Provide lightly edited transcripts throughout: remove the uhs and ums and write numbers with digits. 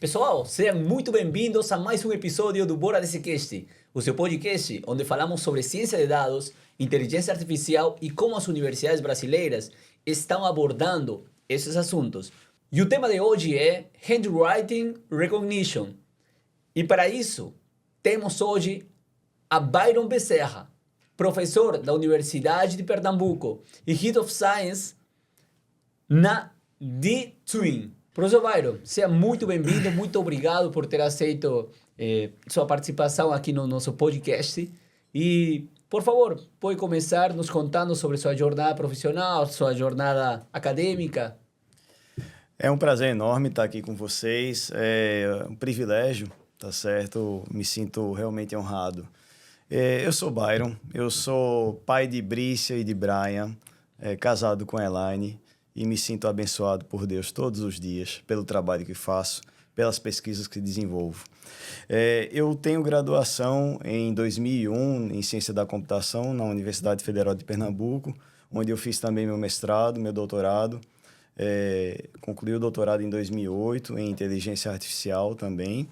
Pessoal, sejam muito bem-vindos a mais um episódio do Bora DCcast, o seu podcast onde falamos sobre ciência de dados, inteligência artificial e como as universidades brasileiras estão abordando esses assuntos. E o tema de hoje é Handwriting Recognition. E para isso, temos hoje a Byron Becerra, professor da Universidade de Pernambuco e Head of Science na D-Twin. Professor Byron, seja muito bem-vindo, muito obrigado por ter aceito sua participação aqui no nosso podcast. E, por favor, pode começar nos contando sobre sua jornada profissional, sua jornada acadêmica. É um prazer enorme estar aqui com vocês, é um privilégio, tá certo? Me sinto realmente honrado. Eu sou Byron, eu sou pai de Brícia e de Brian, casado com a Elaine, e me sinto abençoado por Deus todos os dias, pelo trabalho que faço, pelas pesquisas que desenvolvo. Eu tenho graduação em 2001 em Ciência da Computação na Universidade Federal de Pernambuco, onde eu fiz também meu mestrado, meu doutorado. Concluí o doutorado em 2008 em Inteligência Artificial também.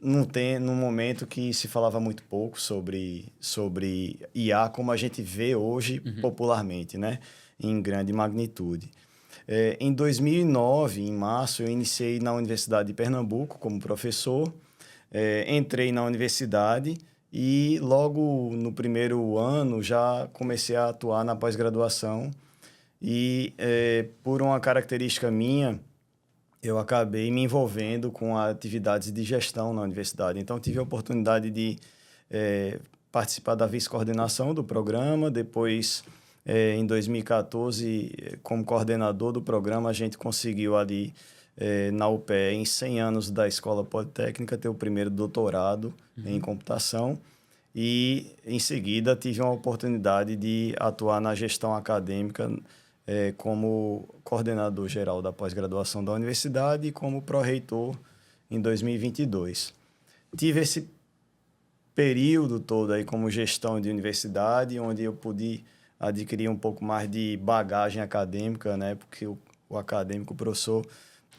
Num momento que se falava muito pouco sobre IA, como a gente vê hoje popularmente, né? Em grande magnitude. Em 2009, em março, eu iniciei na Universidade de Pernambuco como professor, entrei na universidade e logo no primeiro ano já comecei a atuar na pós-graduação e por uma característica minha, eu acabei me envolvendo com atividades de gestão na universidade. Então, tive a oportunidade de participar da vice-coordenação do programa. Depois, em 2014, como coordenador do programa, a gente conseguiu ali, na UPE, em 100 anos da Escola Politécnica, ter o primeiro doutorado em computação. E, em seguida, tive uma oportunidade de atuar na gestão acadêmica como coordenador geral da pós-graduação da universidade e como pró-reitor em 2022. Tive esse período todo aí como gestão de universidade, onde eu pude adquirir um pouco mais de bagagem acadêmica, né? Porque o acadêmico, o professor,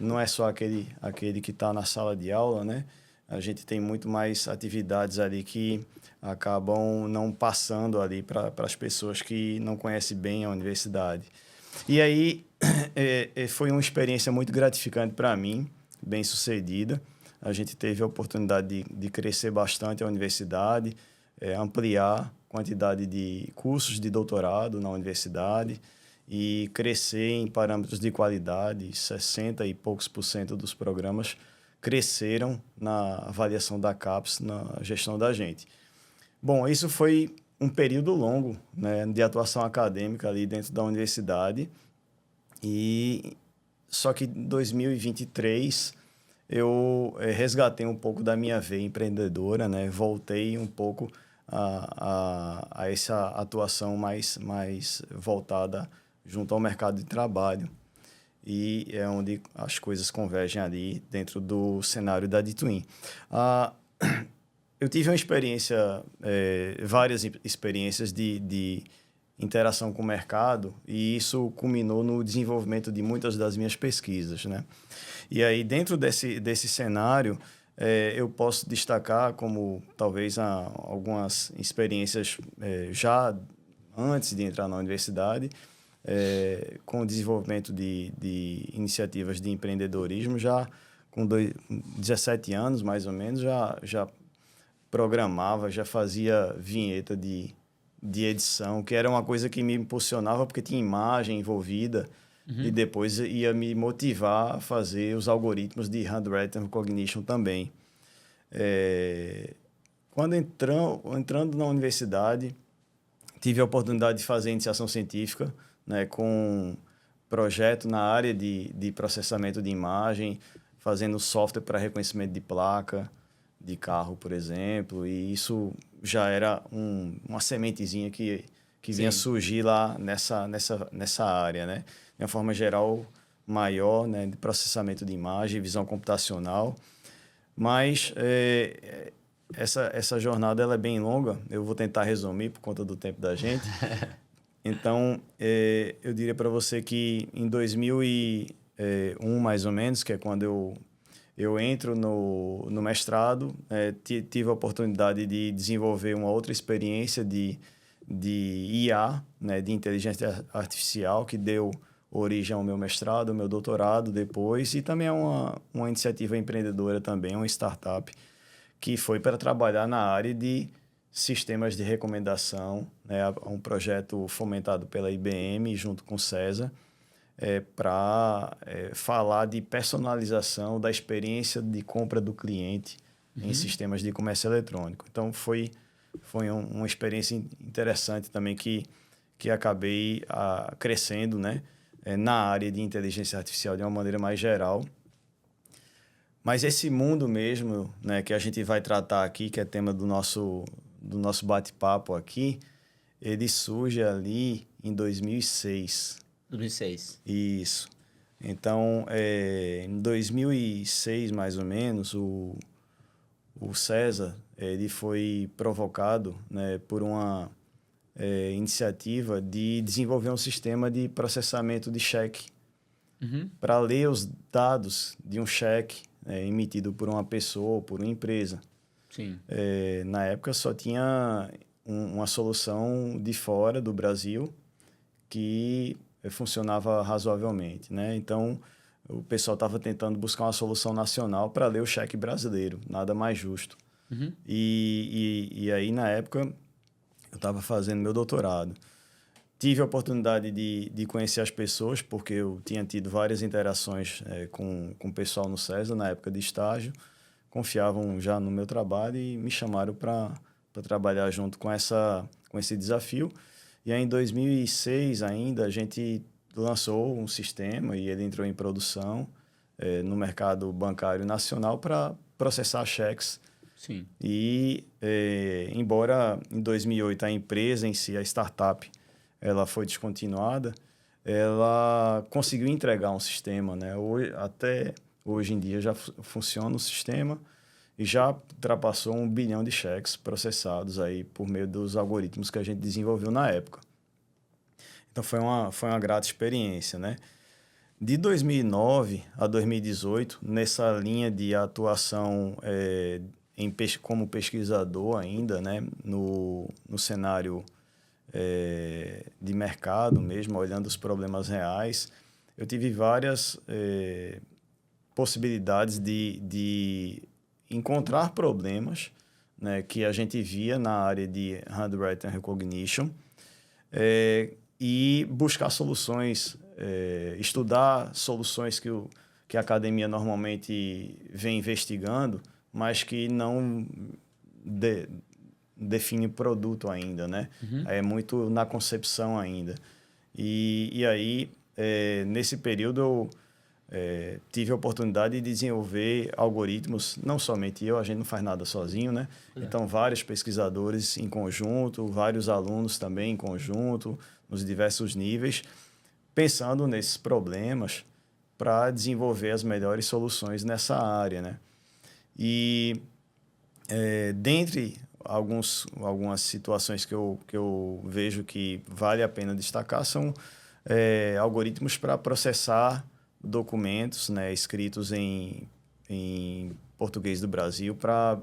não é só aquele que está na sala de aula, né? A gente tem muito mais atividades ali que acabam não passando ali para as pessoas que não conhecem bem a universidade. E aí foi uma experiência muito gratificante para mim, bem sucedida. A gente teve a oportunidade de crescer bastante a universidade, ampliar a quantidade de cursos de doutorado na universidade e crescer em parâmetros de qualidade. 60 e poucos por cento dos programas cresceram na avaliação da CAPES, na gestão da gente. Bom, isso foi um período longo, né, de atuação acadêmica ali dentro da universidade. Só que em 2023 eu resgatei um pouco da minha veia empreendedora, né? Voltei um pouco a essa atuação mais voltada junto ao mercado de trabalho. E é onde as coisas convergem ali dentro do cenário da D-Twin. Eu tive uma experiência, várias experiências de interação com o mercado, e isso culminou no desenvolvimento de muitas das minhas pesquisas, né? E aí, dentro desse cenário, eu posso destacar como talvez algumas experiências já antes de entrar na universidade, com o desenvolvimento de iniciativas de empreendedorismo, já com 17 anos, mais ou menos, já programava, já fazia vinheta de edição, que era uma coisa que me impulsionava porque tinha imagem envolvida e depois ia me motivar a fazer os algoritmos de Handwriting Recognition também. Quando entrando na universidade, tive a oportunidade de fazer iniciação científica, né, com projeto na área de processamento de imagem, fazendo software para reconhecimento de placa de carro, por exemplo, e isso já era uma sementezinha que vinha surgir lá nessa área, né? De uma forma geral, maior, né, de processamento de imagem, visão computacional. Mas essa jornada ela é bem longa, eu vou tentar resumir por conta do tempo da gente. Então, eu diria para você que em 2001, mais ou menos, que é quando eu eu entro no mestrado, tive a oportunidade de desenvolver uma outra experiência de IA, né, de inteligência artificial, que deu origem ao meu mestrado, ao meu doutorado depois, e também é uma iniciativa empreendedora também, uma startup, que foi para trabalhar na área de sistemas de recomendação, né, um projeto fomentado pela IBM junto com o César, para falar de personalização da experiência de compra do cliente em sistemas de comércio eletrônico. Então, foi uma experiência interessante também que acabei crescendo, né, na área de inteligência artificial de uma maneira mais geral. Mas esse mundo mesmo, né, que a gente vai tratar aqui, que é tema do nosso bate-papo aqui, ele surge ali em 2006. 2006. Isso. Então, em 2006, mais ou menos, o César ele foi provocado, né, por uma iniciativa de desenvolver um sistema de processamento de cheque para ler os dados de um cheque emitido por uma pessoa ou por uma empresa. Sim. Na época, só tinha uma solução de fora do Brasil que funcionava razoavelmente, né? Então, o pessoal estava tentando buscar uma solução nacional para ler o cheque brasileiro, nada mais justo. E aí, na época, eu estava fazendo meu doutorado. Tive a oportunidade de conhecer as pessoas, porque eu tinha tido várias interações com o pessoal no César, na época de estágio. Confiavam já no meu trabalho e me chamaram para trabalhar junto com esse desafio. E aí, em 2006 ainda, a gente lançou um sistema e ele entrou em produção no mercado bancário nacional para processar cheques. Sim. E, embora em 2008 a empresa em si, a startup, ela foi descontinuada, ela conseguiu entregar um sistema, né? Até hoje em dia já funciona o sistema e já ultrapassou 1 bilhão de cheques processados aí por meio dos algoritmos que a gente desenvolveu na época. Então, foi uma grata experiência, né? De 2009 a 2018, nessa linha de atuação como pesquisador ainda, né? No cenário de mercado mesmo, olhando os problemas reais, eu tive várias possibilidades de encontrar problemas, né, que a gente via na área de Handwritten Recognition e buscar soluções, estudar soluções que a academia normalmente vem investigando, mas que não define produto ainda, né? É muito na concepção ainda. E aí, nesse período, eu tive a oportunidade de desenvolver algoritmos, não somente eu, a gente não faz nada sozinho, né? Então, vários pesquisadores em conjunto, vários alunos também em conjunto, nos diversos níveis, pensando nesses problemas para desenvolver as melhores soluções nessa área, né? E, dentre algumas situações que eu vejo que vale a pena destacar são algoritmos para processar documentos, né, escritos em português do Brasil para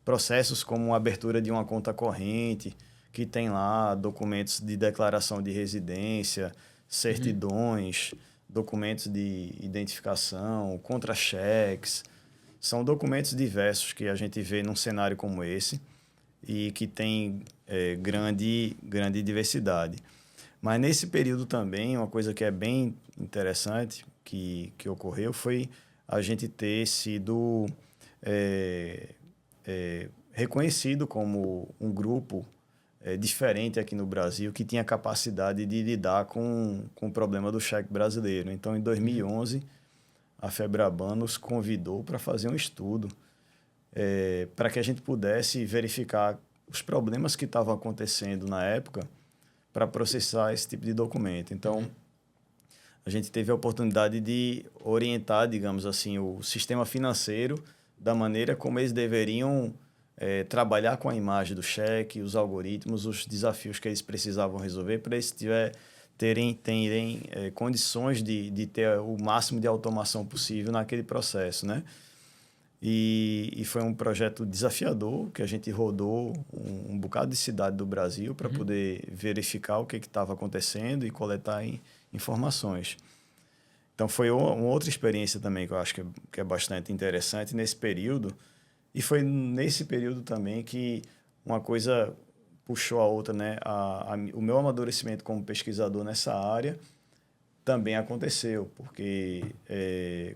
processos como a abertura de uma conta corrente, que tem lá documentos de declaração de residência, certidões, documentos de identificação, contra-cheques. São documentos diversos que a gente vê num cenário como esse e que tem grande diversidade. Mas nesse período também, uma coisa que é bem interessante que ocorreu foi a gente ter sido reconhecido como um grupo diferente aqui no Brasil que tinha capacidade de lidar com o problema do cheque brasileiro. Então, em 2011, a FEBRABAN nos convidou para fazer um estudo para que a gente pudesse verificar os problemas que estavam acontecendo na época para processar esse tipo de documento. Então, a gente teve a oportunidade de orientar, digamos assim, o sistema financeiro da maneira como eles deveriam trabalhar com a imagem do cheque, os algoritmos, os desafios que eles precisavam resolver para eles terem condições de ter o máximo de automação possível naquele processo, né? E foi um projeto desafiador, que a gente rodou um bocado de cidade do Brasil para poder verificar o que estava acontecendo e coletar informações. Então, foi uma outra experiência também que eu acho que é bastante interessante nesse período. E foi nesse período também que uma coisa puxou a outra, né? O meu amadurecimento como pesquisador nessa área também aconteceu, porque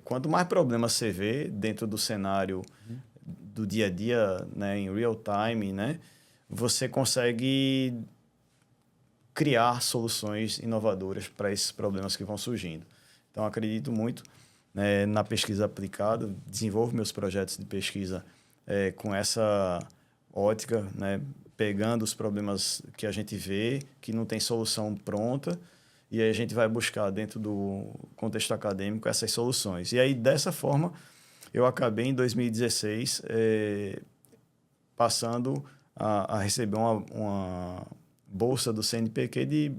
quanto mais problemas você vê dentro do cenário do dia a dia, né, em real time, né, você consegue criar soluções inovadoras para esses problemas que vão surgindo. Então, acredito muito, né, na pesquisa aplicada, desenvolvo meus projetos de pesquisa com essa ótica, né, pegando os problemas que a gente vê, que não tem solução pronta, e aí a gente vai buscar dentro do contexto acadêmico essas soluções. E aí, dessa forma, eu acabei em 2016 passando a receber uma bolsa do CNPq de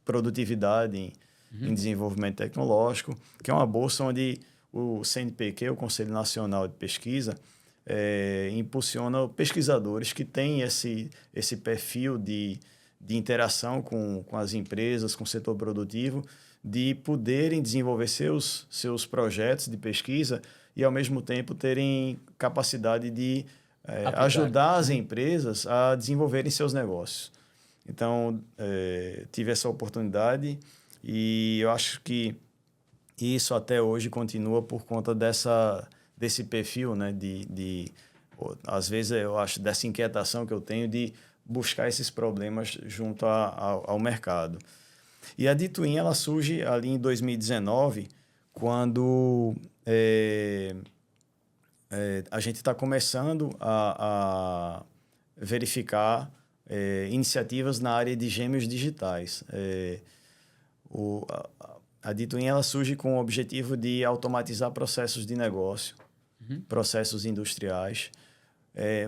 produtividade em desenvolvimento tecnológico, que é uma bolsa onde o CNPq, o Conselho Nacional de Pesquisa, impulsiona pesquisadores que têm esse perfil de interação com as empresas, com o setor produtivo, de poderem desenvolver seus projetos de pesquisa e, ao mesmo tempo, terem capacidade de ajudar as empresas a desenvolverem seus negócios. Então, tive essa oportunidade e eu acho que isso até hoje continua por conta desse perfil, né, às vezes eu acho dessa inquietação que eu tenho de buscar esses problemas junto ao mercado. E a Ditwin, ela surge ali em 2019, quando a gente está começando a verificar iniciativas na área de gêmeos digitais. A Ditwin, ela surge com o objetivo de automatizar processos de negócio, processos industriais,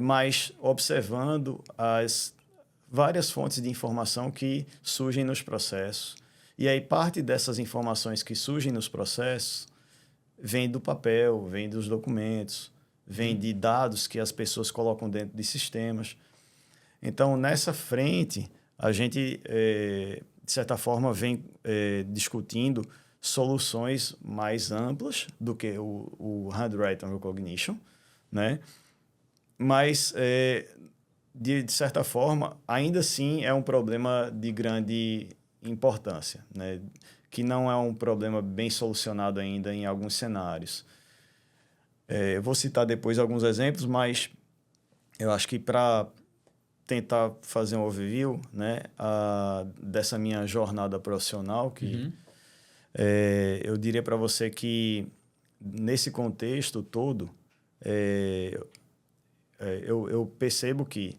mas observando as várias fontes de informação que surgem nos processos. E aí parte dessas informações que surgem nos processos vem do papel, vem dos documentos, vem de dados que as pessoas colocam dentro de sistemas. Então, nessa frente, a gente, de certa forma, vem discutindo soluções mais amplas do que o Handwritten Recognition, né? Mas, de certa forma, ainda assim é um problema de grande importância, né? Que não é um problema bem solucionado ainda em alguns cenários. Eu vou citar depois alguns exemplos, mas eu acho que para tentar fazer um overview, né, dessa minha jornada profissional, que eu diria para você que nesse contexto todo, eu percebo que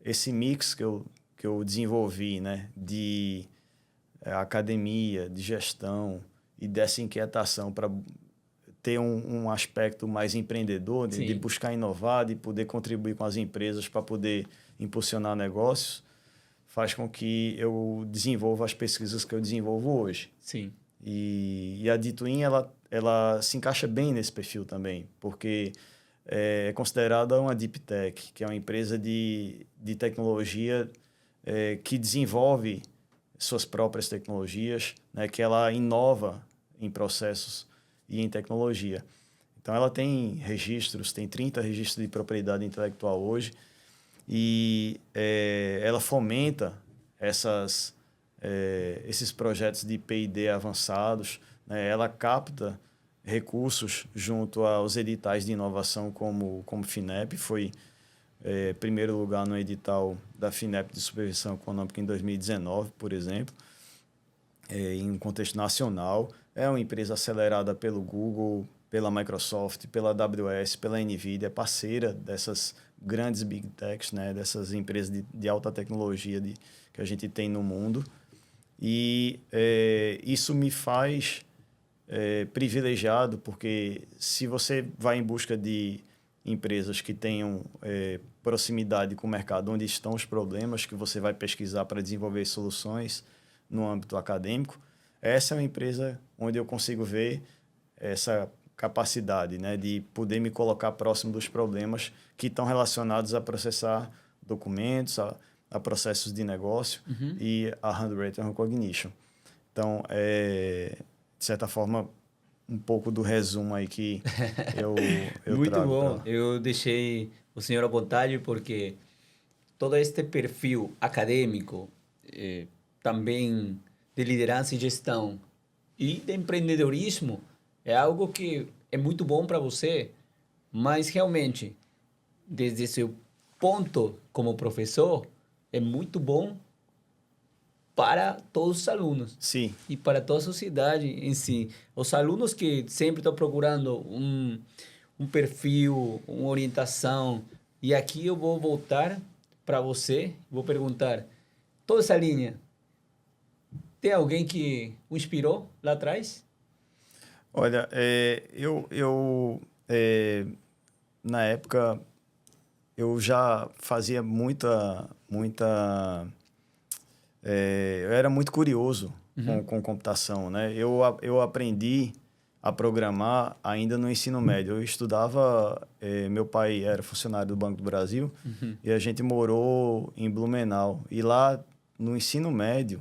esse mix que eu desenvolvi, né, de academia, de gestão e dessa inquietação para ter um aspecto mais empreendedor, de buscar inovar, de poder contribuir com as empresas para poder impulsionar negócios, faz com que eu desenvolva as pesquisas que eu desenvolvo hoje. Sim. E a Ditwin, ela se encaixa bem nesse perfil também, porque é considerada uma Deep Tech, que é uma empresa de tecnologia que desenvolve suas próprias tecnologias, né, que ela inova em processos e em tecnologia. Então, ela tem registros, tem 30 registros de propriedade intelectual hoje, e ela fomenta esses projetos de P&D avançados, né? Ela capta recursos junto aos editais de inovação como FINEP, foi primeiro lugar no edital da FINEP de Supervisão Econômica em 2019, por exemplo, em um contexto nacional. É uma empresa acelerada pelo Google, pela Microsoft, pela AWS, pela NVIDIA, parceira dessas grandes Big Techs, né, dessas empresas de alta tecnologia que a gente tem no mundo. E isso me faz privilegiado, porque se você vai em busca de empresas que tenham proximidade com o mercado, onde estão os problemas que você vai pesquisar para desenvolver soluções no âmbito acadêmico, essa é uma empresa onde eu consigo ver essa capacidade, né, de poder me colocar próximo dos problemas que estão relacionados a processar documentos, a processos de negócio e a handwritten recognition. Então, de certa forma, um pouco do resumo aí que eu Muito trago. bom. Eu deixei o senhor à vontade porque todo este perfil acadêmico, também de liderança e gestão e de empreendedorismo é algo que é muito bom para você, mas realmente, desde seu ponto como professor, é muito bom para todos os alunos. Sim. E para toda a sociedade em si. Os alunos que sempre estão procurando um perfil, uma orientação. E aqui eu vou voltar para você, vou perguntar, toda essa linha, tem alguém que o inspirou lá atrás? Olha, na época, eu já fazia eu era muito curioso com computação, né? Eu aprendi a programar ainda no ensino médio. Eu estudava, meu pai era funcionário do Banco do Brasil e a gente morou em Blumenau. E lá, no ensino médio,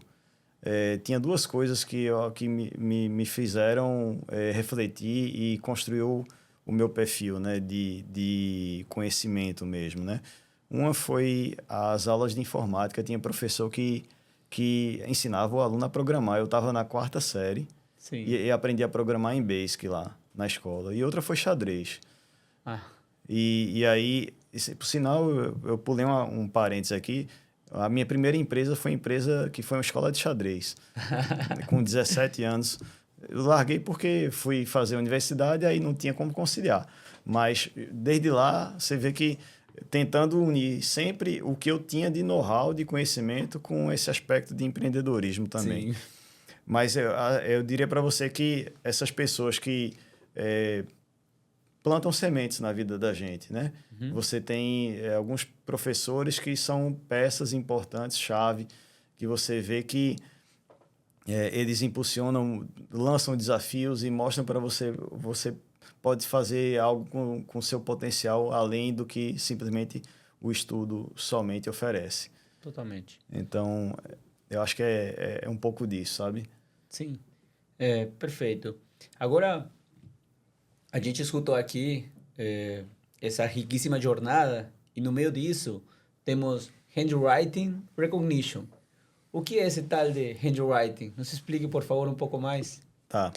tinha duas coisas que me fizeram refletir e construir o meu perfil, né, de conhecimento mesmo, né? Uma foi as aulas de informática. Tinha professor que ensinava o aluno a programar. Eu estava na 4ª série e aprendi a programar em Basic lá na escola. E outra foi xadrez. Ah. E aí, por sinal, eu pulei um parênteses aqui. A minha primeira empresa foi uma escola de xadrez. Com 17 anos. Eu larguei porque fui fazer a universidade e aí não tinha como conciliar. Mas, desde lá, você vê que tentando unir sempre o que eu tinha de know-how, de conhecimento, com esse aspecto de empreendedorismo também. Sim. Mas eu diria para você que essas pessoas que plantam sementes na vida da gente, né? Você tem alguns professores que são peças importantes, chave, que você vê que eles impulsionam, lançam desafios e mostram para você pode fazer algo com seu potencial além do que simplesmente o estudo somente oferece. Totalmente. Então, eu acho que é um pouco disso, sabe? Sim, perfeito. Agora, a gente escutou aqui essa riquíssima jornada e no meio disso temos handwriting recognition. O que é esse tal de handwriting? Nos explique, por favor, um pouco mais. Tá.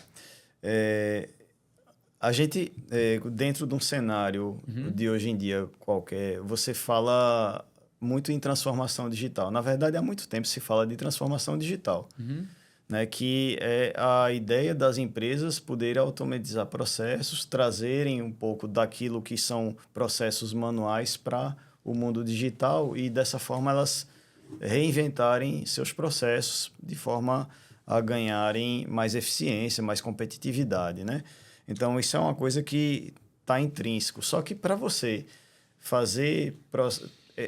A gente, dentro de um cenário de hoje em dia qualquer, você fala muito em transformação digital. Na verdade, há muito tempo se fala de transformação digital, né? Que é a ideia das empresas poderem automatizar processos, trazerem um pouco daquilo que são processos manuais para o mundo digital e, dessa forma, elas reinventarem seus processos de forma a ganharem mais eficiência, mais competitividade, né? Então, isso é uma coisa que está intrínseco. Só que para você fazer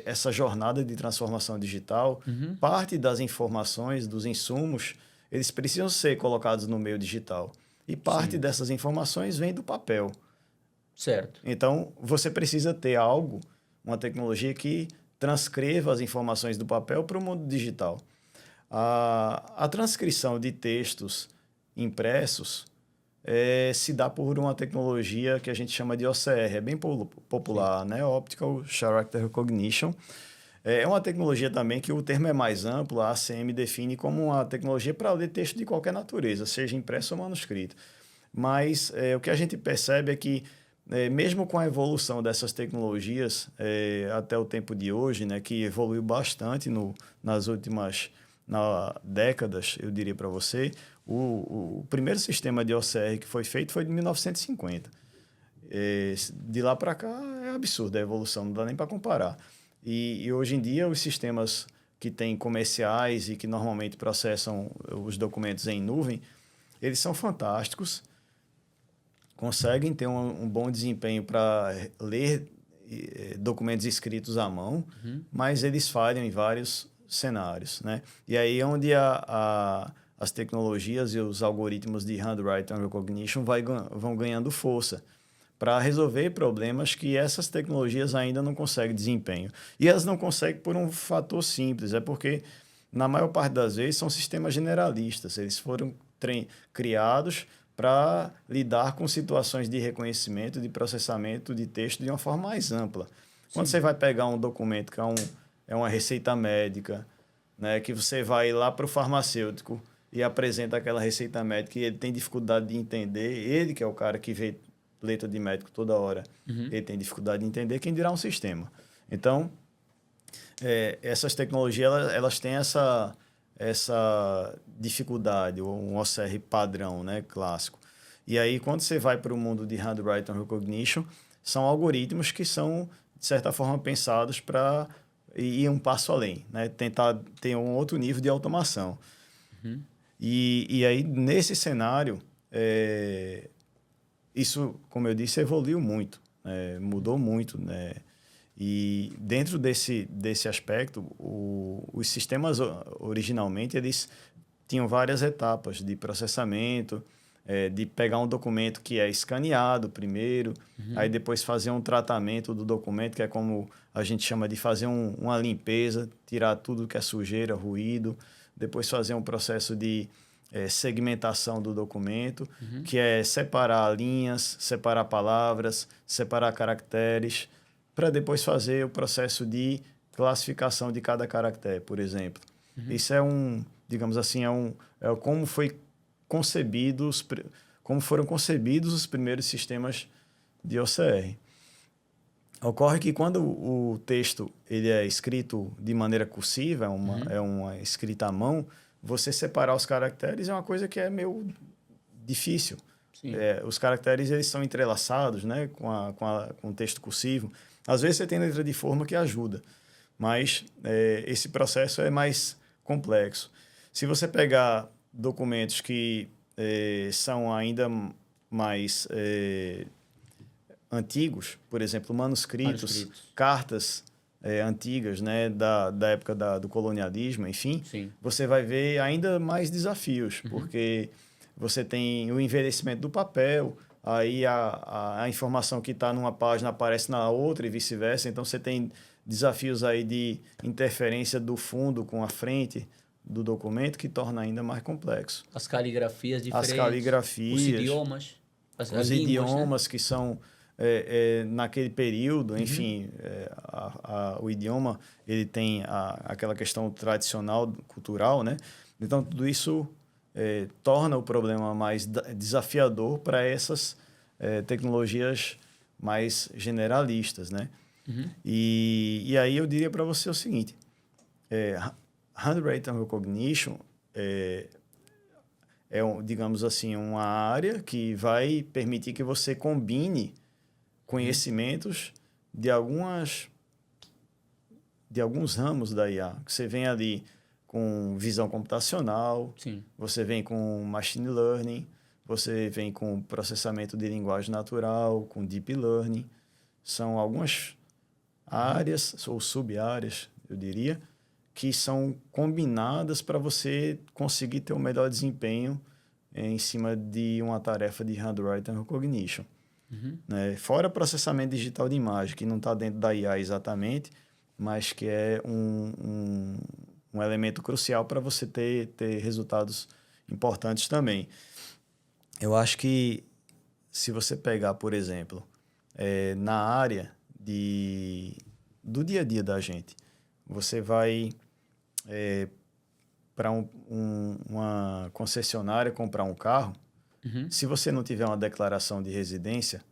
essa jornada de transformação digital, parte das informações, dos insumos, eles precisam ser colocados no meio digital. E parte dessas informações vem do papel. Certo. Então, você precisa ter algo, uma tecnologia que transcreva as informações do papel para o mundo digital. A transcrição de textos impressos se dá por uma tecnologia que a gente chama de OCR, é bem popular, né? Optical Character Recognition. É uma tecnologia também que o termo é mais amplo, a ACM define como uma tecnologia para ler texto de qualquer natureza, seja impresso ou manuscrito. Mas o que a gente percebe é que, mesmo com a evolução dessas tecnologias até o tempo de hoje, né, que evoluiu bastante nas últimas décadas, eu diria para você, o primeiro sistema de OCR que foi feito foi de 1950. De lá para cá é absurdo a evolução, não dá nem para comparar. E hoje em dia os sistemas que têm comerciais e que normalmente processam os documentos em nuvem, eles são fantásticos, conseguem ter um bom desempenho para ler documentos escritos à mão, mas eles falham em vários cenários, né? E aí é onde a as tecnologias e os algoritmos de handwriting recognition vão ganhando força para resolver problemas que essas tecnologias ainda não conseguem desempenho. E elas não conseguem por um fator simples, é porque, na maior parte das vezes, são sistemas generalistas. Eles foram criados para lidar com situações de reconhecimento, de processamento de texto de uma forma mais ampla. Quando você vai pegar um documento que é uma receita médica, né, que você vai lá para o farmacêutico e apresenta aquela receita médica e ele tem dificuldade de entender, ele que é o cara que vê letra de médico toda hora, ele tem dificuldade de entender, quem dirá um sistema. Então, essas tecnologias, elas têm essa dificuldade, um OCR padrão, né, clássico. E aí, quando você vai para o mundo de handwriting recognition, são algoritmos que são, de certa forma, pensados para ir um passo além, né? Tentar ter um outro nível de automação. E aí, nesse cenário, isso, como eu disse, evoluiu muito, mudou muito, né? E dentro desse aspecto, os sistemas originalmente eles tinham várias etapas de processamento, de pegar um documento que é escaneado primeiro, aí depois fazer um tratamento do documento, que é como a gente chama de fazer uma limpeza, tirar tudo que é sujeira, ruído, depois fazer um processo de segmentação do documento, que é separar linhas, separar palavras, separar caracteres, para depois fazer o processo de classificação de cada caractere, por exemplo. Isso digamos assim, como foram concebidos os primeiros sistemas de OCR. Ocorre que quando o texto ele é escrito de maneira cursiva, é uma escrita à mão, você separar os caracteres é uma coisa que é meio difícil. Os caracteres eles são entrelaçados, né, com o texto cursivo. Às vezes você tem letra de forma que ajuda, mas esse processo é mais complexo. Se você pegar documentos que são ainda mais antigos, por exemplo, manuscritos. Cartas antigas, né, da época do colonialismo, enfim, você vai ver ainda mais desafios, porque você tem o envelhecimento do papel, aí a informação que está numa página aparece na outra e vice-versa, então você tem desafios aí de interferência do fundo com a frente do documento que torna ainda mais complexo. As caligrafias diferentes. As caligrafias. Os idiomas. Os idiomas, né, que são naquele período, enfim, o idioma ele tem aquela questão tradicional, cultural, né? Então, tudo isso torna o problema mais desafiador para essas tecnologias mais generalistas, né? E aí eu diria para você o seguinte, handwriting recognition digamos assim, uma área que vai permitir que você combine conhecimentos de alguns ramos da IA. Você vem ali com visão computacional, você vem com machine learning, você vem com processamento de linguagem natural, com deep learning. São algumas áreas, ou sub-áreas, eu diria, que são combinadas para você conseguir ter o melhor desempenho em cima de uma tarefa de handwriting recognition. Né? Fora processamento digital de imagem, que não está dentro da IA exatamente, mas que é um elemento crucial para você ter resultados importantes também. Eu acho que, se você pegar, por exemplo, na área do dia a dia da gente, você vai para uma concessionária comprar um carro, se você não tiver uma declaração de residência,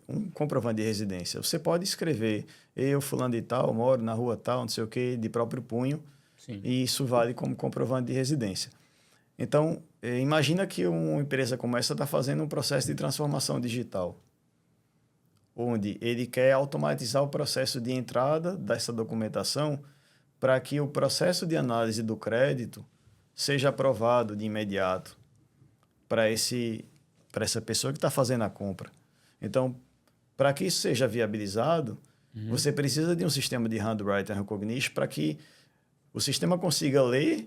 um comprovante de residência, você pode escrever, eu, fulano de tal, moro na rua tal, não sei o quê, de próprio punho, e isso vale como comprovante de residência. Então, imagina que uma empresa como essa está fazendo um processo de transformação digital, onde ele quer automatizar o processo de entrada dessa documentação para que o processo de análise do crédito seja aprovado de imediato para essa pessoa que está fazendo a compra. Então, para que isso seja viabilizado, você precisa de um sistema de handwriting recognition para que o sistema consiga ler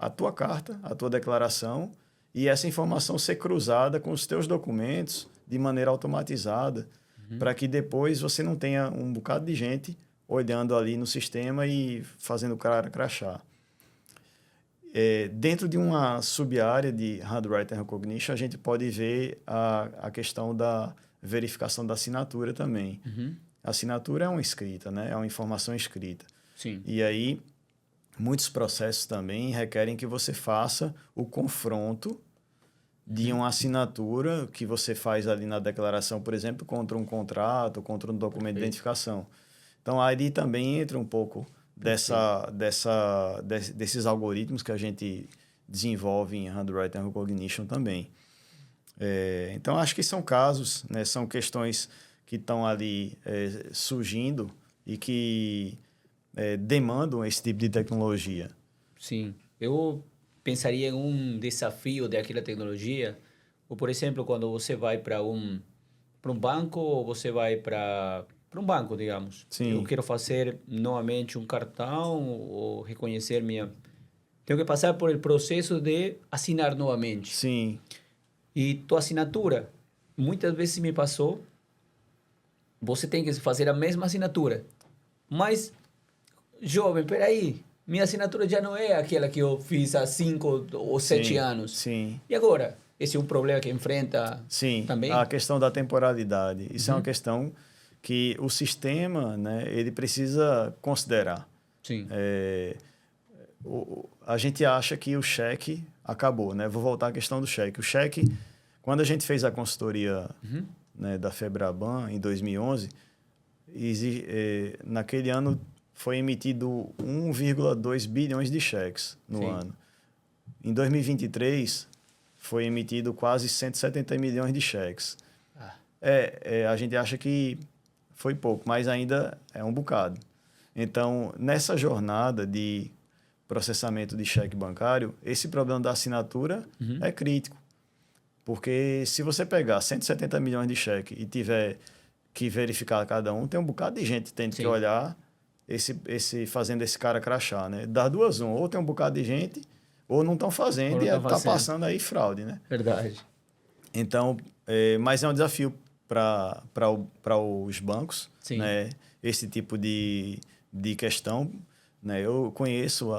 a tua carta, a tua declaração, e essa informação ser cruzada com os teus documentos de maneira automatizada, para que depois você não tenha um bocado de gente olhando ali no sistema e fazendo o cara crachar. Dentro de uma sub-área de Handwriting Recognition, a gente pode ver a questão da verificação da assinatura também. A assinatura é uma escrita, né? É uma informação escrita. Sim. E aí, muitos processos também requerem que você faça o confronto de uma assinatura que você faz ali na declaração, por exemplo, contra um contrato, contra um documento de identificação. Então, aí também entra um pouco desses algoritmos que a gente desenvolve em Handwriting Recognition também. Então, acho que são casos, né, são questões que estão ali surgindo e que demandam esse tipo de tecnologia. Sim. Eu pensaria em um desafio daquela tecnologia, ou, por exemplo, quando você vai para um banco, ou você vai para um banco, digamos. Sim. Eu quero fazer novamente um cartão ou reconhecer minha... Tenho que passar por el processo de assinar novamente. Sim. E tua assinatura, muitas vezes me passou, você tem que fazer a mesma assinatura. Mas, jovem, peraí, minha assinatura já não é aquela que eu fiz há 5 ou 7 anos. Sim. E agora? Esse é um problema que enfrenta também? A questão da temporalidade. Isso é uma questão que o sistema, né, ele precisa considerar. Sim. A gente acha que o cheque acabou, né? Vou voltar à questão do cheque. O cheque, quando a gente fez a consultoria né, da Febraban em 2011, naquele ano foi emitido 1,2 bilhões de cheques no ano. Em 2023, foi emitido quase 170 milhões de cheques. A gente acha que foi pouco, mas ainda é um bocado. Então, nessa jornada de processamento de cheque bancário, esse problema da assinatura é crítico. Porque se você pegar 170 milhões de cheque e tiver que verificar cada um, tem um bocado de gente tendo que olhar fazendo esse cara crachar, né? Das duas, ou tem um bocado de gente, ou não estão fazendo e está passando aí fraude, né? Verdade. Então, mas é um desafio para os bancos, né? Esse tipo de questão, né? Eu conheço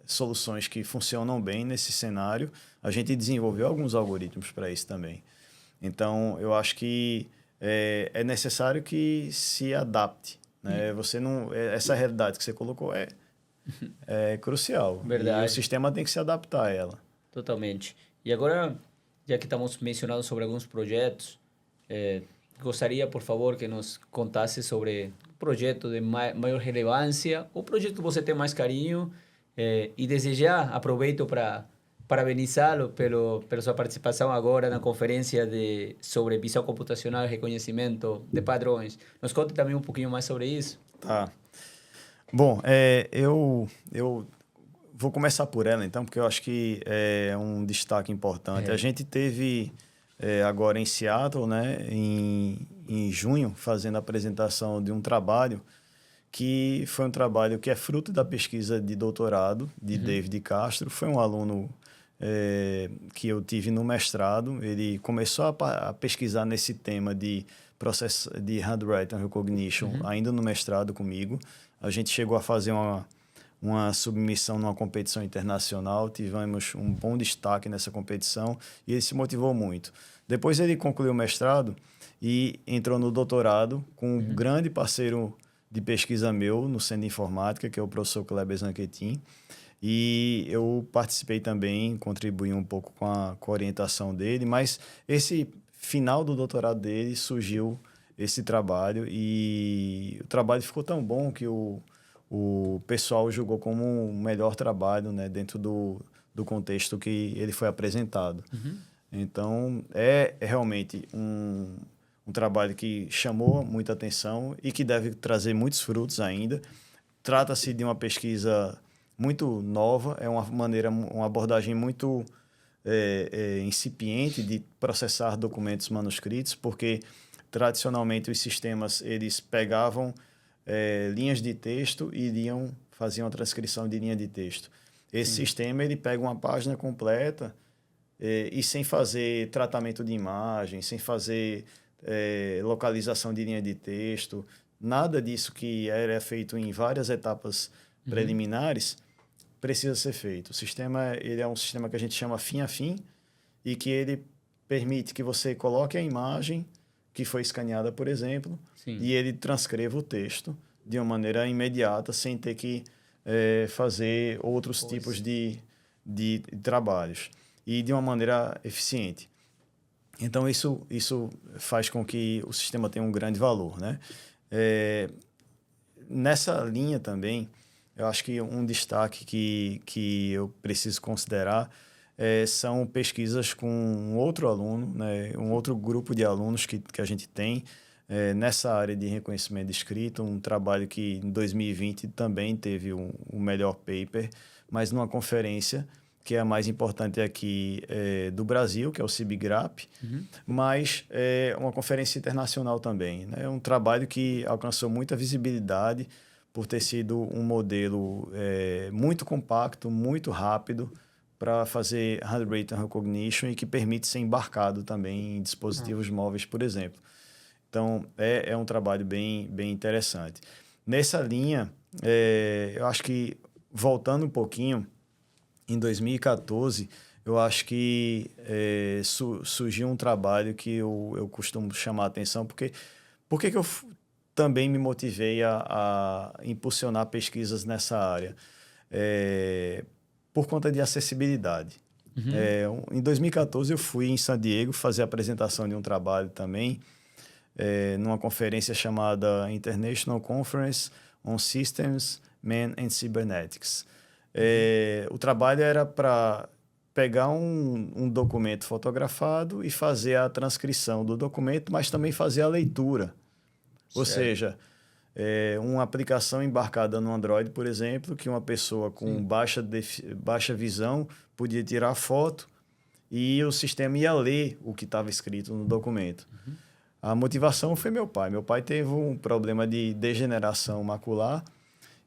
soluções que funcionam bem nesse cenário. A gente desenvolveu alguns algoritmos para isso também. Então, eu acho que é necessário que se adapte, né? Você não, essa realidade que você colocou é crucial. Verdade. E o sistema tem que se adaptar a ela. Totalmente. E agora, já que estamos mencionando sobre alguns projetos, gostaria, por favor, que nos contasse sobre um projeto de maior relevância, o projeto que você tem mais carinho, e desde já aproveito para parabenizá-lo pela sua participação agora na conferência sobre visão computacional e reconhecimento de padrões. Nos conte também um pouquinho mais sobre isso. Tá. Bom, eu vou começar por ela, então, porque eu acho que é um destaque importante. A gente teve agora em Seattle, né, em junho, fazendo a apresentação de um trabalho que foi um trabalho que é fruto da pesquisa de doutorado de David Castro. Foi um aluno que eu tive no mestrado. Ele começou a pesquisar nesse tema de processo de Handwriting Recognition ainda no mestrado comigo. A gente chegou a fazer uma submissão numa competição internacional, tivemos um bom destaque nessa competição e ele se motivou muito. Depois ele concluiu o mestrado e entrou no doutorado com um grande parceiro de pesquisa meu no Centro de Informática, que é o professor Kleber Zanquetin. E eu participei também, contribuí um pouco com a orientação dele, mas esse final do doutorado dele surgiu esse trabalho e o trabalho ficou tão bom que o pessoal julgou como um melhor trabalho, né, dentro do contexto que ele foi apresentado. Então, é realmente um trabalho que chamou muita atenção e que deve trazer muitos frutos ainda. Trata-se de uma pesquisa muito nova, é uma abordagem muito incipiente de processar documentos manuscritos, porque tradicionalmente os sistemas eles pegavam linhas de texto e faziam a transcrição de linha de texto. Esse sistema ele pega uma página completa e sem fazer tratamento de imagem, sem fazer localização de linha de texto, nada disso que era feito em várias etapas preliminares precisa ser feito. O sistema ele é um sistema que a gente chama fim a fim e que ele permite que você coloque a imagem que foi escaneada, por exemplo, e ele transcreva o texto de uma maneira imediata, sem ter que fazer outros tipos de trabalhos e de uma maneira eficiente. Então, isso faz com que o sistema tenha um grande valor, né? Nessa linha também, eu acho que um destaque que eu preciso considerar são pesquisas com um outro aluno, né? Um outro grupo de alunos que a gente tem nessa área de reconhecimento de escrita, um trabalho que em 2020 também teve o melhor paper, mas numa conferência que é a mais importante aqui do Brasil, que é o CIBGRAPH, mas é uma conferência internacional também. Né? É um trabalho que alcançou muita visibilidade por ter sido um modelo muito compacto, muito rápido para fazer handwritten recognition e que permite ser embarcado também em dispositivos móveis, por exemplo. Então, é um trabalho bem interessante. Nessa linha, eu acho que, voltando um pouquinho, em 2014, eu acho que surgiu um trabalho que eu costumo chamar a atenção, porque que eu também me motivei a impulsionar pesquisas nessa área? Por conta de acessibilidade. Em 2014, eu fui em San Diego fazer a apresentação de um trabalho também, numa conferência chamada International Conference on Systems, Man and Cybernetics. O trabalho era para pegar um documento fotografado e fazer a transcrição do documento, mas também fazer a leitura. Ou seja, uma aplicação embarcada no Android, por exemplo, que uma pessoa com baixa visão podia tirar foto e o sistema ia ler o que estava escrito no documento. A motivação foi meu pai. Meu pai teve um problema de degeneração macular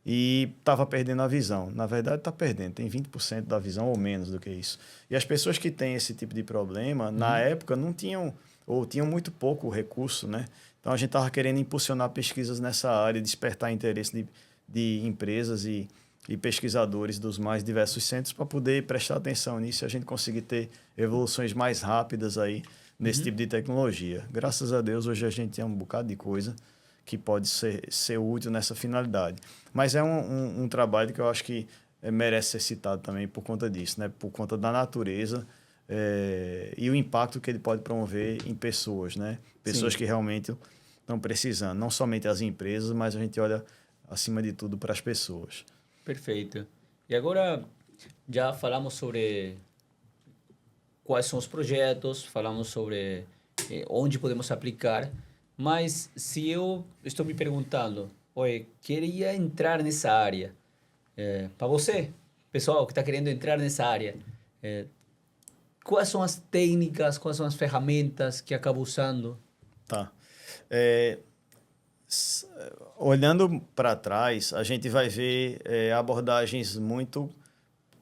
e estava perdendo a visão. Na verdade, está perdendo. Tem 20% da visão ou menos do que isso. E as pessoas que têm esse tipo de problema, na época, não tinham, ou tinham muito pouco recurso, né? Então, a gente estava querendo impulsionar pesquisas nessa área, despertar interesse de empresas e pesquisadores dos mais diversos centros para poder prestar atenção nisso e a gente conseguir ter evoluções mais rápidas aí nesse tipo de tecnologia. Graças a Deus, hoje a gente tem um bocado de coisa que pode ser útil nessa finalidade. Mas é um trabalho que eu acho que merece ser citado também por conta disso, né? Por conta da natureza e o impacto que ele pode promover em pessoas, né? Pessoas que realmente estão precisando, não somente as empresas, mas a gente olha, acima de tudo, para as pessoas. Perfeito. E agora, já falamos sobre quais são os projetos, falamos sobre onde podemos aplicar, mas se eu estou me perguntando, oi, queria entrar nessa área, para você, pessoal que está querendo entrar nessa área, quais são as técnicas, quais são as ferramentas que acaba usando? Tá. Olhando para trás, a gente vai ver abordagens muito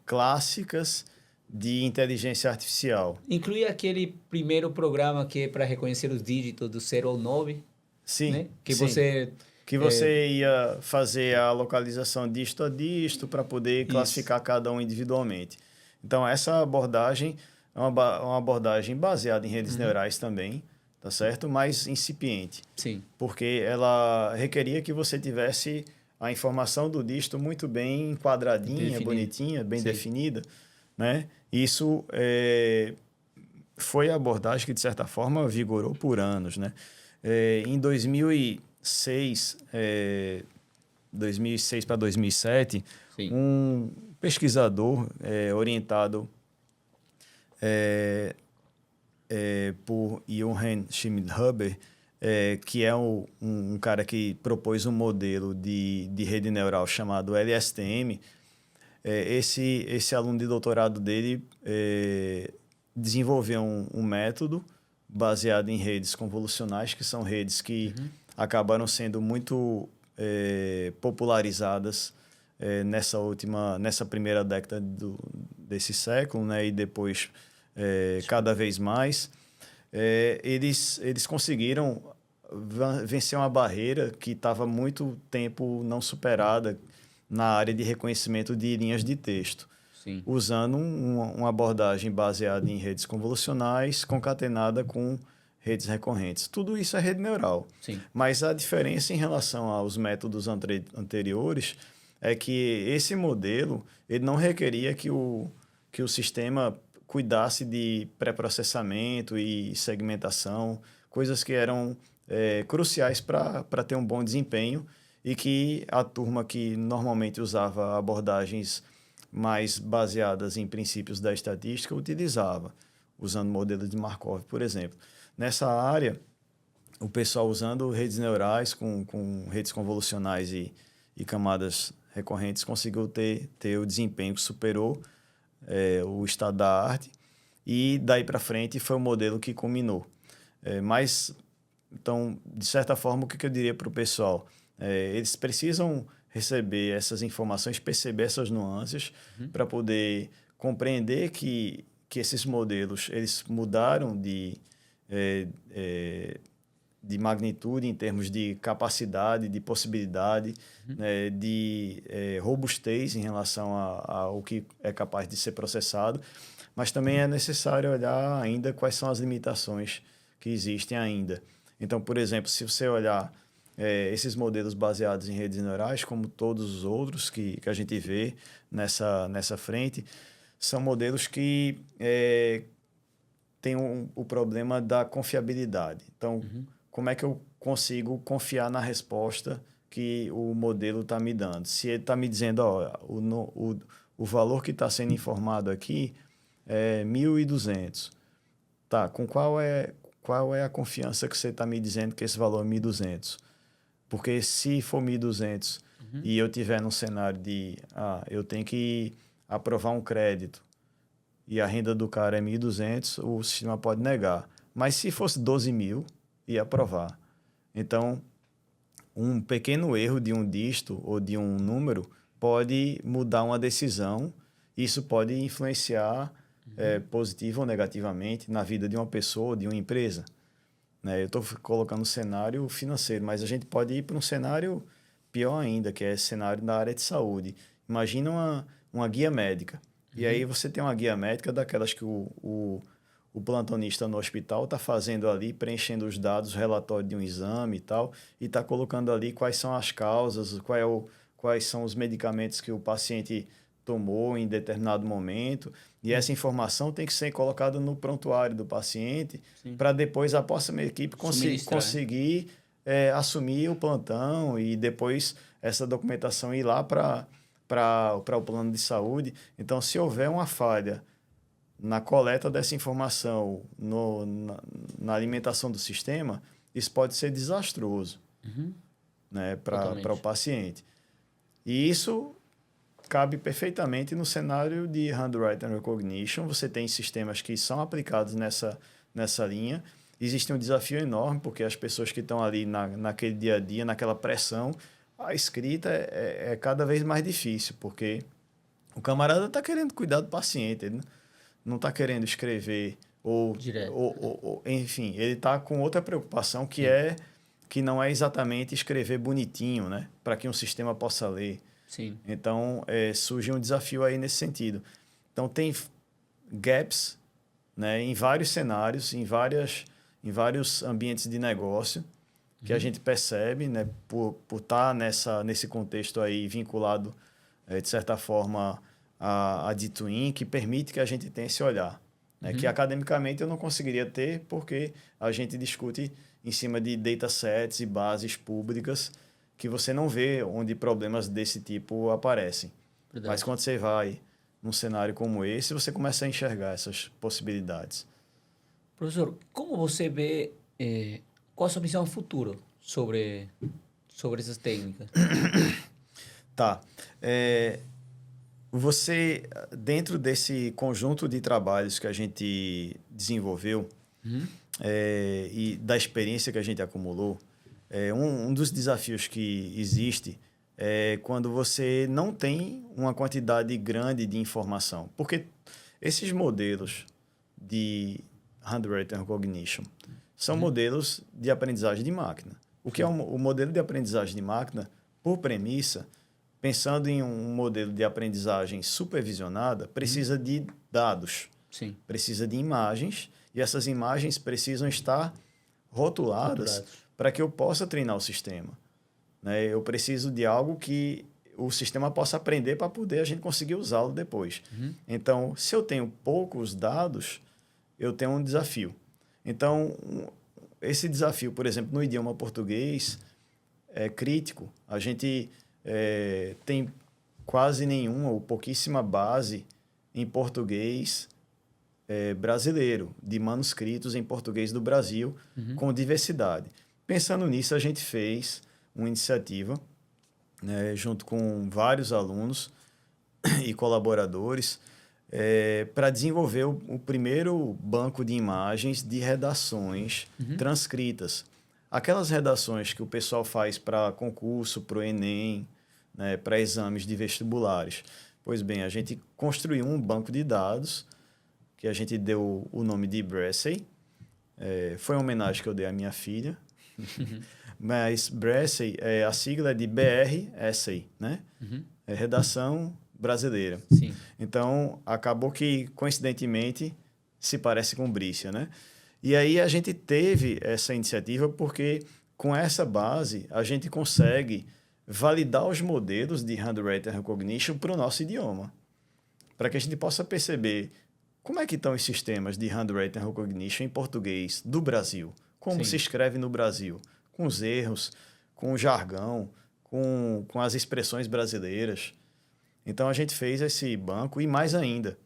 clássicas de inteligência artificial. Inclui aquele primeiro programa que é para reconhecer os dígitos do 0 ao 9? Sim. Né? Que você ia fazer a localização disto a disto para poder classificar cada um individualmente. Então, essa abordagem é uma abordagem baseada em redes neurais também, tá certo? Mas incipiente. Sim. Porque ela requeria que você tivesse a informação do dígito muito bem enquadradinha, bonitinha, bem definida, né? Isso foi a abordagem que, de certa forma, vigorou por anos, né? Em 2006 para 2007, um pesquisador orientado por Johann Schmidhuber, que é um cara que propôs um modelo de rede neural chamado LSTM. Esse aluno de doutorado dele desenvolveu um método baseado em redes convolucionais, que são redes que acabaram sendo muito popularizadas nessa primeira década desse século, né? E depois cada vez mais, eles conseguiram vencer uma barreira que estava muito tempo não superada na área de reconhecimento de linhas de texto. Sim. Usando uma abordagem baseada em redes convolucionais concatenada com redes recorrentes. Tudo isso é rede neural. Sim. Mas a diferença em relação aos métodos anteriores é que esse modelo ele não requeria que o sistema cuidasse de pré-processamento e segmentação, coisas que eram cruciais para ter um bom desempenho e que a turma que normalmente usava abordagens mais baseadas em princípios da estatística utilizava, usando modelos de Markov, por exemplo. Nessa área, o pessoal usando redes neurais com redes convolucionais e camadas recorrentes conseguiu ter o desempenho que superou o estado da arte e daí para frente foi o modelo que culminou. Então, de certa forma, o que eu diria para o pessoal? Eles precisam receber essas informações, perceber essas nuances para poder compreender que esses modelos eles mudaram de magnitude em termos de capacidade, de possibilidade, né, de robustez em relação ao que é capaz de ser processado, mas também é necessário olhar ainda quais são as limitações que existem ainda. Então, por exemplo, se você olhar esses modelos baseados em redes neurais, como todos os outros que a gente vê nessa frente, são modelos que têm o problema da confiabilidade. Então, como é que eu consigo confiar na resposta que o modelo está me dando? Se ele está me dizendo, o valor que está sendo informado aqui é 1.200. Tá, com qual é a confiança que você está me dizendo que esse valor é 1.200? Porque se for 1.200 e eu tiver num cenário de eu tenho que aprovar um crédito e a renda do cara é 1.200, o sistema pode negar. Mas se fosse 12.000, ia aprovar. Então, um pequeno erro de um dígito ou de um número pode mudar uma decisão. Isso pode influenciar positivo ou negativamente na vida de uma pessoa ou de uma empresa. Eu estou colocando um cenário financeiro, mas a gente pode ir para um cenário pior ainda, que é cenário da área de saúde. Imagina uma guia médica. E aí você tem uma guia médica daquelas que o plantonista no hospital está fazendo ali, preenchendo os dados, o relatório de um exame e tal, e está colocando ali quais são as causas, quais são os medicamentos que o paciente tomou em determinado momento. E essa informação tem que ser colocada no prontuário do paciente para depois a próxima equipe conseguir assumir o plantão e depois essa documentação ir lá para o plano de saúde. Então, se houver uma falha na coleta dessa informação, na alimentação do sistema, isso pode ser desastroso né, para o paciente. E isso cabe perfeitamente no cenário de handwriting recognition. Você tem sistemas que são aplicados nessa linha. Existe um desafio enorme, porque as pessoas que estão ali naquele dia a dia, naquela pressão, a escrita é cada vez mais difícil, porque o camarada está querendo cuidar do paciente, ele não está querendo escrever ou enfim, ele está com outra preocupação que não é exatamente escrever bonitinho, né, para que um sistema possa ler. Sim. Então, surge um desafio aí nesse sentido. Então, tem gaps, né, em vários cenários, em vários ambientes de negócio, que a gente percebe, né, por estar nesse contexto aí vinculado, de certa forma, a D2In, que permite que a gente tenha esse olhar. Né, que academicamente eu não conseguiria ter, porque a gente discute em cima de datasets e bases públicas que você não vê onde problemas desse tipo aparecem. Verdade. Mas quando você vai num cenário como esse, você começa a enxergar essas possibilidades. Professor, como você vê, qual a sua visão futuro sobre essas técnicas? Tá. Você, dentro desse conjunto de trabalhos que a gente desenvolveu e da experiência que a gente acumulou, um dos desafios que existe é quando você não tem uma quantidade grande de informação. Porque esses modelos de Handwritten Recognition são modelos de aprendizagem de máquina. O que é o modelo de aprendizagem de máquina, por premissa, pensando em um modelo de aprendizagem supervisionada, precisa de dados, Sim. precisa de imagens, e essas imagens precisam estar rotuladas para que eu possa treinar o sistema. Né? Eu preciso de algo que o sistema possa aprender para poder a gente conseguir usá-lo depois. Então, se eu tenho poucos dados, eu tenho um desafio. Então, esse desafio, por exemplo, no idioma português, é crítico. A gente tem quase nenhuma ou pouquíssima base em português brasileiro, de manuscritos em português do Brasil, com diversidade. Pensando nisso, a gente fez uma iniciativa, né, junto com vários alunos e colaboradores, para desenvolver o primeiro banco de imagens de redações transcritas. Aquelas redações que o pessoal faz para concurso, para o Enem, né, para exames de vestibulares. Pois bem, a gente construiu um banco de dados que a gente deu o nome de Brassey. Foi uma homenagem que eu dei à minha filha. Mas Brassey, a sigla é de BR Essay, né? É redação brasileira. Sim. Então, acabou que, coincidentemente, se parece com Brícia, né? E aí a gente teve essa iniciativa porque, com essa base, a gente consegue validar os modelos de Handwritten Recognition para o nosso idioma. Para que a gente possa perceber como é que estão os sistemas de Handwritten Recognition em português do Brasil. Como se escreve no Brasil. Com os erros, com o jargão, com as expressões brasileiras. Então, a gente fez esse banco e, mais ainda,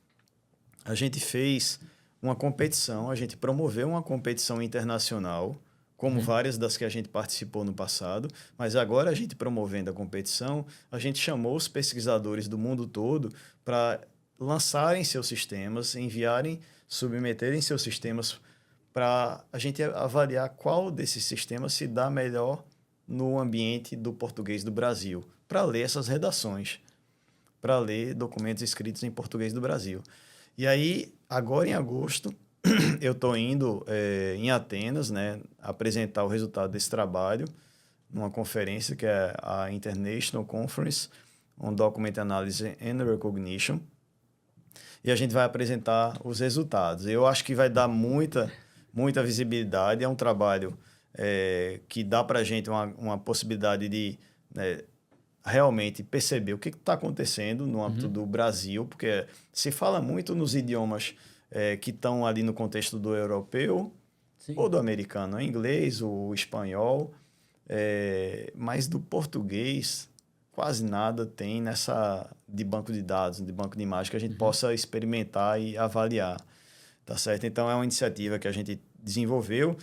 a gente fez uma competição, a gente promoveu uma competição internacional, como várias das que a gente participou no passado, mas agora a gente promovendo a competição, a gente chamou os pesquisadores do mundo todo para lançarem seus sistemas, submeterem seus sistemas para a gente avaliar qual desses sistemas se dá melhor no ambiente do português do Brasil, para ler essas redações, para ler documentos escritos em português do Brasil. E aí, agora em agosto, eu estou indo em Atenas, né, apresentar o resultado desse trabalho numa conferência que é a International Conference on Document Analysis and Recognition. E a gente vai apresentar os resultados. Eu acho que vai dar muita visibilidade. É um trabalho que dá para a gente uma possibilidade de realmente perceber o que está acontecendo no âmbito do Brasil, porque se fala muito nos idiomas que estão ali no contexto do europeu, sim, ou do americano, o inglês, o espanhol, mas do português quase nada tem nessa de banco de dados, de banco de imagens que a gente possa experimentar e avaliar, tá certo? Então, é uma iniciativa que a gente desenvolveu.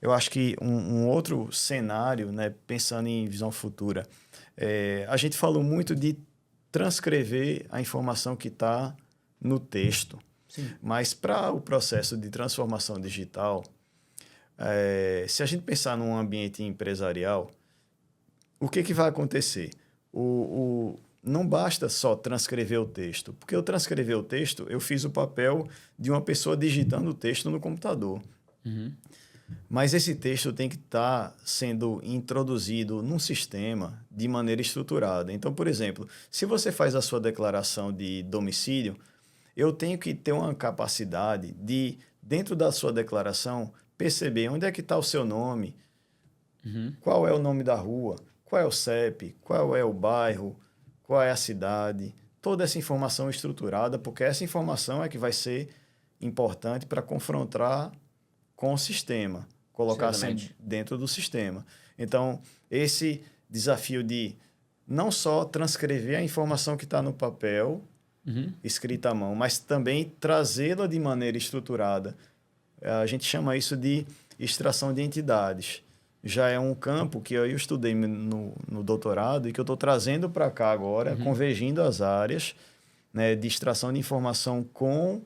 Eu acho que um outro cenário, né, pensando em visão futura, a gente falou muito de transcrever a informação que está no texto. Sim. Mas para o processo de transformação digital, se a gente pensar num ambiente empresarial, o que vai acontecer? Não basta só transcrever o texto, porque eu transcrever o texto, eu fiz o papel de uma pessoa digitando o texto no computador. Mas esse texto tem que estar sendo introduzido num sistema de maneira estruturada. Então, por exemplo, se você faz a sua declaração de domicílio, eu tenho que ter uma capacidade de, dentro da sua declaração, perceber onde é que está o seu nome, qual é o nome da rua, qual é o CEP, qual é o bairro, qual é a cidade, toda essa informação estruturada, porque essa informação é que vai ser importante para confrontar com o sistema, colocar sempre dentro do sistema. Então, esse desafio de não só transcrever a informação que está no papel, escrita à mão, mas também trazê-la de maneira estruturada. A gente chama isso de extração de entidades. Já é um campo que eu estudei no doutorado e que eu estou trazendo para cá agora, convergindo as áreas, né, de extração de informação com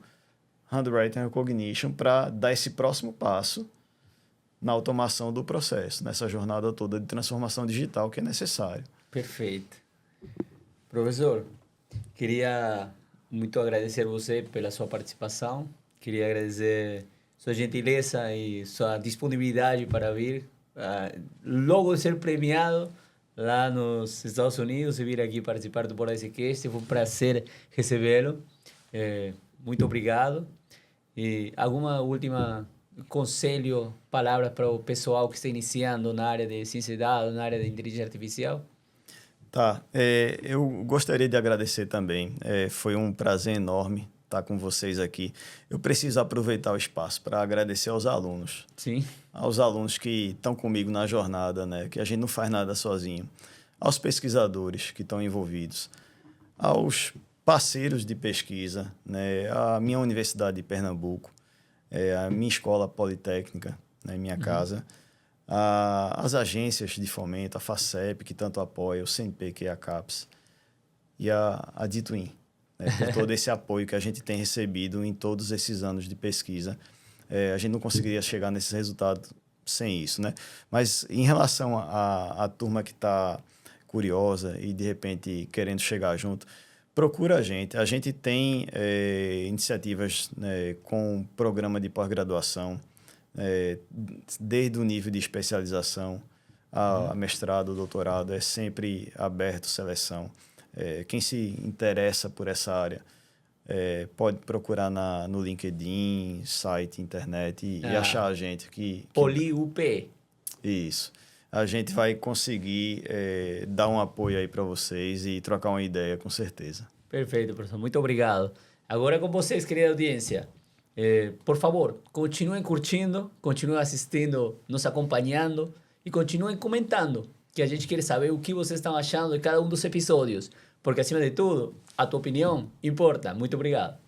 Handwritten Recognition para dar esse próximo passo na automação do processo, nessa jornada toda de transformação digital que é necessário. Perfeito. Professor, queria muito agradecer você pela sua participação. Queria agradecer sua gentileza e sua disponibilidade para vir. Logo de ser premiado lá nos Estados Unidos e vir aqui participar do Bora desse Cast. Foi um prazer recebê-lo. Muito obrigado. E alguma última conselho, palavras para o pessoal que está iniciando na área de ciência de dados, na área de inteligência artificial? Tá, eu gostaria de agradecer também. Foi um prazer enorme estar com vocês aqui. Eu preciso aproveitar o espaço para agradecer aos alunos. Sim. Aos alunos que estão comigo na jornada, né? Que a gente não faz nada sozinho. Aos pesquisadores que estão envolvidos. Aos parceiros de pesquisa, né? A minha Universidade de Pernambuco, a minha escola politécnica, né? Minha casa. As agências de fomento, a FACEP, que tanto apoia, o CNP, que é a CAPES, e a Dituin, né, por todo esse apoio que a gente tem recebido em todos esses anos de pesquisa. A gente não conseguiria chegar nesse resultado sem isso, né? Mas em relação à turma que está curiosa e, de repente, querendo chegar junto, procura a gente. A gente tem iniciativas, né, com programa de pós-graduação, desde o nível de especialização a mestrado, doutorado, é sempre aberto seleção. Quem se interessa por essa área pode procurar no LinkedIn, site, internet e achar a gente. PoliUP. Isso. A gente vai conseguir dar um apoio aí para vocês e trocar uma ideia, com certeza. Perfeito, professor. Muito obrigado. Agora com vocês, querida audiência. Por favor, continuem curtindo, continuem assistindo, nos acompanhando e continuem comentando, que a gente quer saber o que vocês estão achando de cada um dos episódios, porque acima de tudo, a tua opinião importa. Muito obrigado.